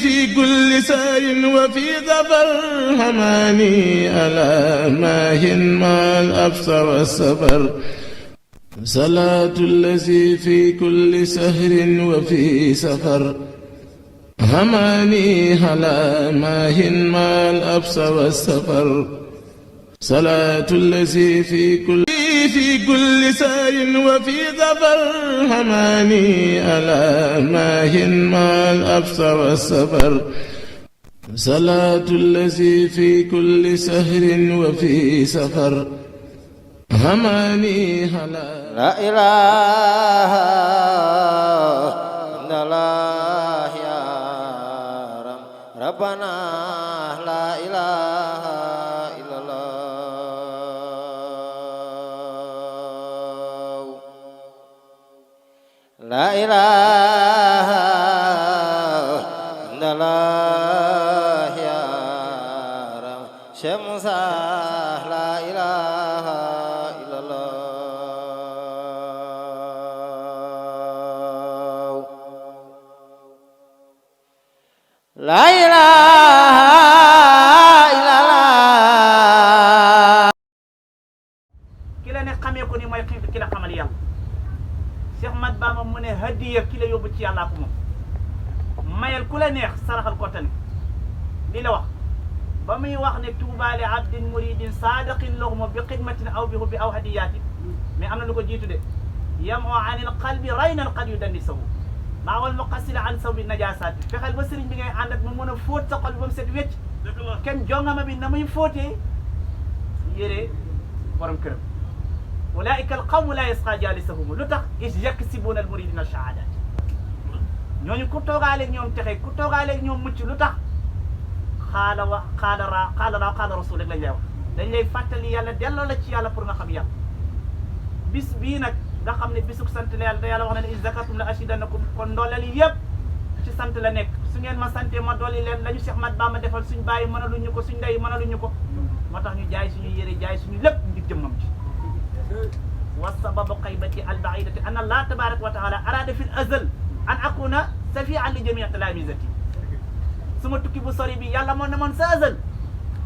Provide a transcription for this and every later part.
في كل سار وفي ظفر هماني ألا ماهن ما الأبص والسفر صلاة الذي في كل سهر وفي سفر هماني هلا ماهن ما الأبص والسفر صلاة الذي في كل سار وفي ظفر هماني ألا ماهن ما الأبص والسفر صلاة الذي في كل سهر وفي سفر هماني هلا لا إله إلا الله يا ربنا لا إله إلا الله لا إله إلا الله يا شمس لا إله إلا الله لا إله إلا الله ki la ne xamee ko ni mooy ki la xamal yàlla Cheikh Mat Bamba mu ne hadiya ki la yóbbu ci yàlla ko moom mayal ku la neex saraxal ko tane li la wax ba muy wax ne tuuba li abdin muridin saadiqin lahum bi xidmatin aw bi hubbi aw hadiyatin mais am na lu ko jiitu de yam oo anil qalbi raynan qad yudannisahu maa wal muqassila an saw bi najasaat fexeel ba sëriñ bi ngay ànd ak mu mën a fóot sa xol bi ba mu set wecc kenn jongama bi na muy fóotee yére borom këram ulaika al qawmu la yasqa jalisahum lu tax is yaksibuna al muridina shahaadat ñooñu ku toogaaleeg ñoom texe ku toogaaleeg ñoom mucc lu tax xaala rasul rek lañ lay wax dañ lay fàttali yàlla delloo la ci yàlla pour nga xam yàlla bis bii nag nga xam ne bisuk sant la yàlla te yàlla wax na ne is zakatum la ashidanakum kon ndooleel yi yëpp ci sant la nekk su ngeen ma sante ma dolli leen la ñu Cheikh Mat Bamba defal suñ bàyyi mënaluñu ko suñ ndey mënaluñu ko moo tax ñu jaay suñu yére jaay suñu lépp ndig jëmmam ci wa sababu qaybati albaidati an allah tabaraka wa taala arada fi l azal an akuna safian li jamii talamisati suma tukki bu sori bi yàlla moo ne man sa azal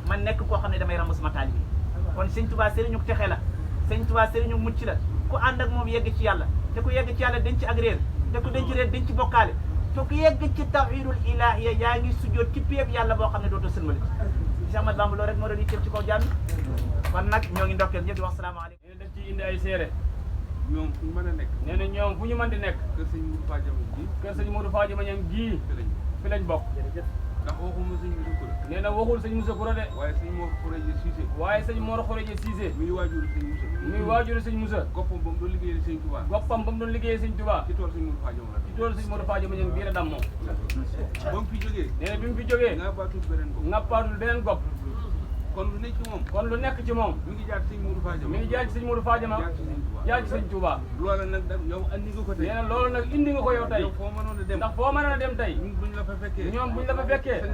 man nekk koo xam ne damay ramu suma taalibe bi kon sëñ Tuubaa sëriñu texe la sëñ Tuubaa sëriñu mucc la ku ànd ak moom yegg ci yàlla te ku yegg ci yàlla denc ak réer te ku denc réer denc bokkaale te ku yegg ci tawhidul ilahiyya yaa ngi sujjoot ci péeb yàlla boo xam ne dootoo sëlmali Cheikh Mat Bamba loolu rek moo doon yitteem ci kaw jaam kon nag ñoo ngi ndokkeel ñëpp di wax salaamaaleykum. nee na dañ ciy indi ay seere ñoom fu ñu mën a nekk. nee na ñoom fu ñu mën di nekk. kër sëñ Modou Fadiama gii. kër sëñ Modou Fadiama ñam gii fi lañ bokk. ndax waxuma sëñ Moussa Koura. nee na waxul sëñ Moussa Koura de. waaye sëñ Mor Khoreje Cissé. waaye sëñ Mor Khoreje Cissé. muy waajuru sëñ Moussa. muy waajuru sëñ Moussa. goppam ba mu doon liggéeyee sëñ Touba. goppam ba mu doon liggéeyee sëñ Touba. ci tool sëñ Modou Fadiama la. ci tool sëñ Modou Fadiama ñam bii la dam moom. ba mu fi jógee. nee na bi mu fi jógee. ngappaatul beneen gopp. ngappaatul beneen gopp. kon lu nekk ci moom. kon lu nekk ci moom. mi ngi jaar ci sëñ Modou Fadiama. mi ngi jaar ci sëñ Modou Fadiama. jaar ci sëñ Touba. loola nag yow andi nga ko tey. nee na loolu nag indi nga ko yow tey. yow foo mënoon a dem. ndax foo mënoon a dem tey. ñun buñ la fa fekkee. ñoom buñ la fa fekkee. sañ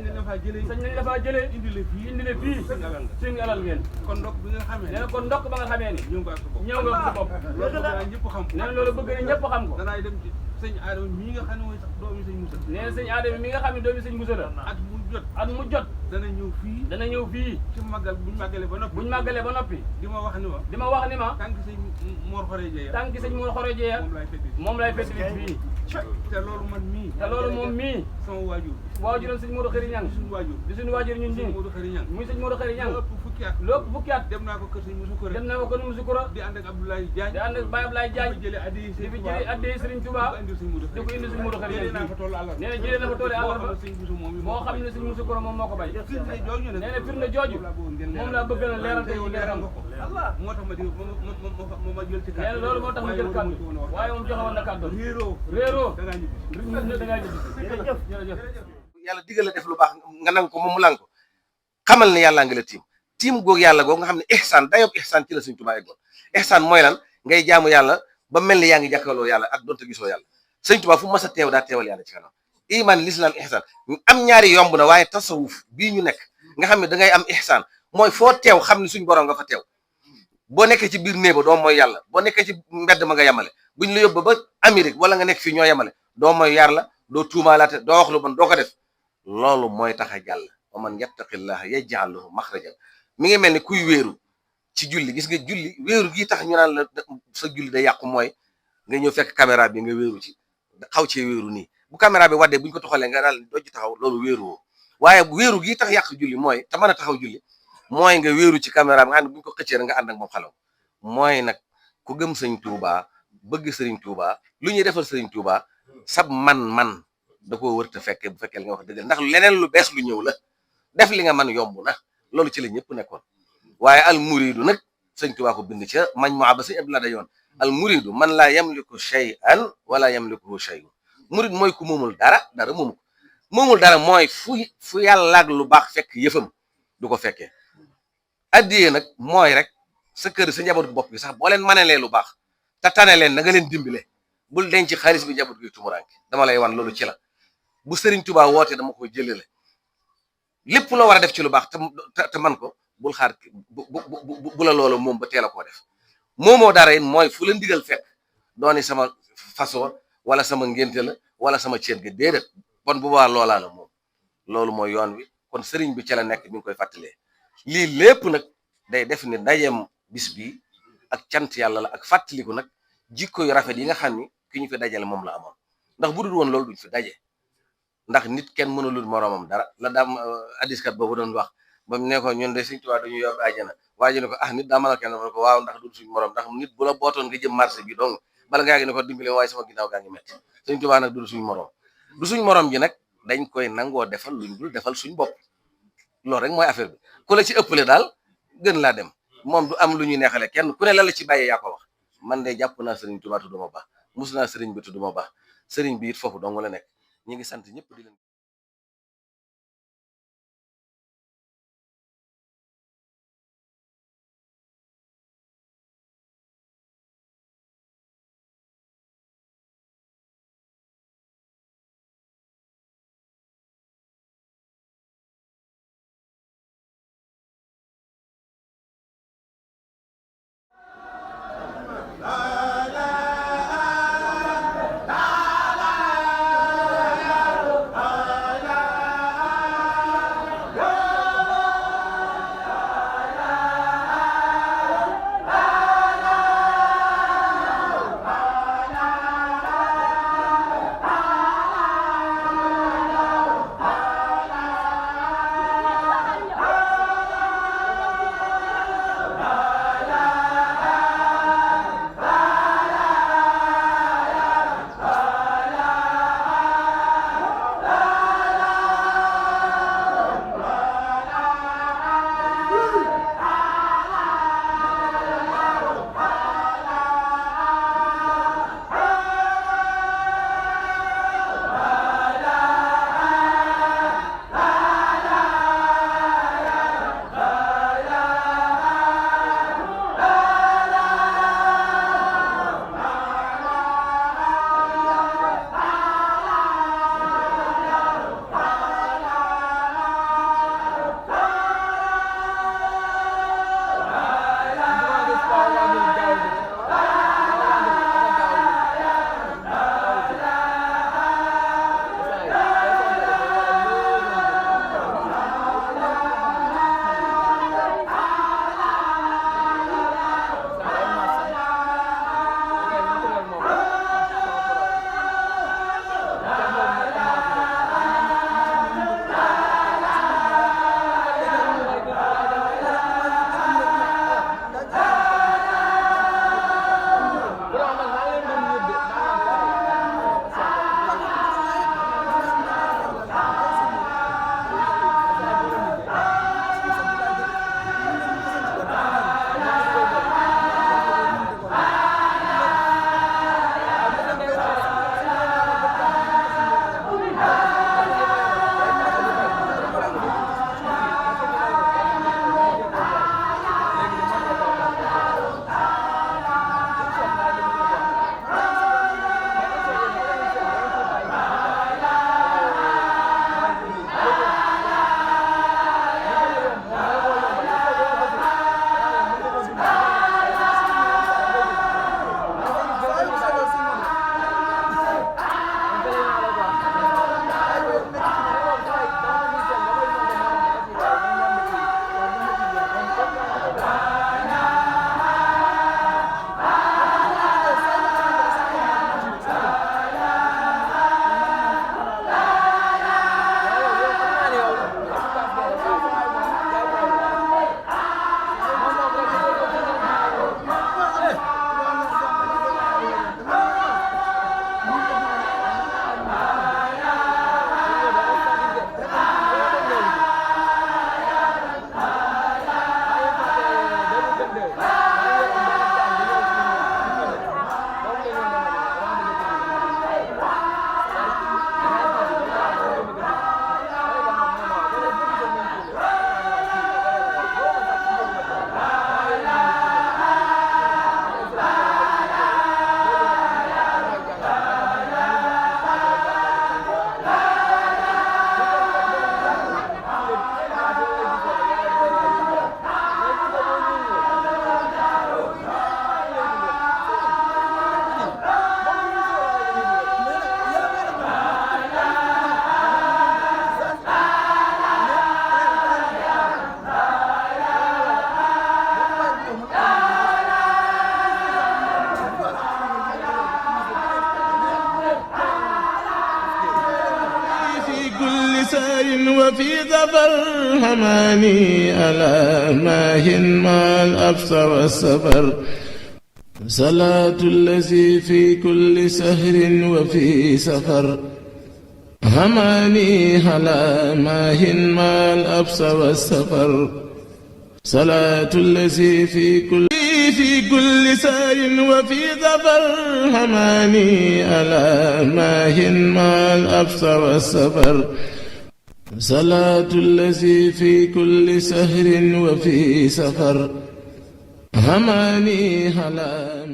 nañ la faa jëlee. sañ nañ la faa jëlee. indi la fii indi la fii. suñu alal nga. suñu alal ngeen. kon ndok bi nga xamee. nee na kon ndokk ba nga xamee ni. ñëw nga ak sa bopp. ñëw nga ak sa bopp. loolu bëgg naa ñëpp xam ko. nee na loolu bëgg na ñëpp xam ko. danaay dem ci sëñ Adama mii nga xam ne mooy sax doomi sëñ Moussa. nee na sëñ Adama mi nga xam ne doomi sëñ Moussa la. at mu jot. at mu jot. dana ñëw fii. dana ñëw fii. ci màggal buñ màggalee ba noppi. buñ màggalee ba noppi. di ma wax ni ma. di ma wax ni ma. tànk sëñ Mor Khoreje ya. tànk sëñ Mor Khoreje ya. moom lay fekk fii. te loolu man mii. te loolu moom mii. sama waajur. waajuram sëñ Modou Khary Niang. di suñu waajur. di suñu waajur ñun ñii. sëñ Modou Khary Niang. muy sëñ Modou Khary Niang. lépp fukki at. lépp fukki at. dem naa ko kër sëñ Moussa Koura. dem naa ko kër Moussa Koura. di ànd ak Abdoulaye Diagne. di ànd ak Baye Abdoulaye Diagne. di fi jëlee addiya di fi jëlee addiya Serigne Touba. di ko indi sëñ Modou Khary nee naa fa toll àllarba. na jëlee na fa toll àllarba. moo xam ne sëñ Moussa Koura moom moo ko bay. firnde jooju nag. nee na firnde jooju. moom laa bëgg na leeral tey ngeen xam ko. moo tax ma di ma jël ci kàddu. nee na loolu moo tax ma jël kàddu. waaye moom joxe woon na kàddu. réeroo. da ngaa ñibbi. da ngaa ñibbi. jërëjëf. yàlla digal la def lu baax nga nang ko moom mu lang ko xamal ne yàllaa ngi la tiim goog yàlla goog nga xam ne ihsaan dayob ihsaan ci la Sëñ Tuubaa eggoon ihsaan mooy lan ngay jaamu yàlla ba mel ni yaa ngi jàkkaarloo yàlla ak doonte gisoo yàlla Sëñ Tuubaa fu mas a teew daa teewal yàlla ci kanam iman l'islam ihsaan am ñaari yomb na waaye tasawuf bii ñu nekk nga xam ne da ngay am ihsaan mooy foo teew xam ne suñ borom nga fa teew boo nekkee ci biir néeba doo mooy yàlla boo nekkee ci mbedd ma nga yemale buñ la yóbbu ba Amérique wala nga nekk fii ñoo yemale doo mooy yàlla doo tuumaalaate doo wax lu bon doo ko def loolu mooy tax a jàll wa man yattaqillaha yaj'al lahu makhrajan mi ngi mel ni kuy wéeru ci julli gis nga julli wéeru gii tax ñu naan la sa julli day yàqu mooy nga ñëw fekk caméra bi nga wéeru ci xaw cee wéeru nii bu caméra bi waddee buñ ko toxalee nga daal doj taxaw loolu wéeru woo waaye wéeru gii tax yàq julli mooy te mën a taxaw julli mooy nga wéeru ci caméra bi nga xam ne buñ ko xëccee nga ànd ak moom xalaw mooy nag ku gëm sëriñ Tuuba bëgg sëriñ Tuuba lu ñuy defal sëriñ Tuuba sab man da koo wër te fekkee bu fekkee li nga wax dëgg ndax leneen lu bees lu ñëw la def li nga man yomb na loolu ci la ñëpp nekkoon waaye al muridu nag sëriñ Tuuba ko bind ca mañ moo ba sëñ Abdou la yoon al muridu man laa yamliku shay'an wala yamlikuhu shay'un murid mooy ku moomul dara moomu ko moomul dara mooy fu yàlla ak lu baax fekk yëfam du ko fekkee addiyee nag mooy rek sa kër sa njaboot bopp gi sax boo leen manelee lu baax te tane leen na nga leen dimbale bul denc xaalis bi njaboot gi tumuranke dama lay wan loolu ci la bu Serigne Touba wootee dama koy jëlale lépp loo war a def ci lu baax te man ko bul xaar bu la loolu moom ba teel a koo def moomoo dara it mooy fu la ndigal fekk dooni sama façon wala sama ngénte la wala sama ceet ga déedéet bon bu baax loolaa la moom loolu mooy yoon wi kon Serigne bi ca la nekk mi ngi koy fàttalee lii lépp nag day def ni ndajeem bis bi ak cant yàlla la ak fàttaliku nag jikko yu rafet yi nga xam ni ki ñu fi dajale moom la amoon ndax bu dul woon loolu duñ fi daje ndax nit kenn mënulul moroomam dara la daam addiskat boobu doon wax ba mu ne ko ñun de Sëriñ Tuubaa dañu yor àjjana waaye ne ko nit daa mën a kenn ko waaw ndax du suñ morom ndax nit bu la bootoon nga jëm marché bi donc bala ngaa gi ne ko dimbale waaye sama ginnaaw gaa ngi metti Sëriñ Tuubaa nag du suñ morom du suñ morom ji nag dañ koy nangoo defal luñ dul defal suñ bopp loolu rek mooy affaire bi ku la ci ëppale daal gën laa dem moom du am lu ñuy neexale kenn ku ne la ci bàyyee yaa ko wax man de jàpp naa Sëriñ Tuubaa tu duma baax mus naa sëriñ bi tu duma baax sëriñ bi it foofu dong la nekk ñi ngi sant ñëpp di leen سار وفي ظفر هماني ألا ماهن ما الأبس والسفر صلاة الذي في كل سهر وفي سفر هماني هلا ماهن ما الأبس والسفر صلاة الذي في كل سار وفي ظفر هماني ألا ماهن ما الأبس والسفر صلاة الذي في كل سهر وفي سفر هماني هلا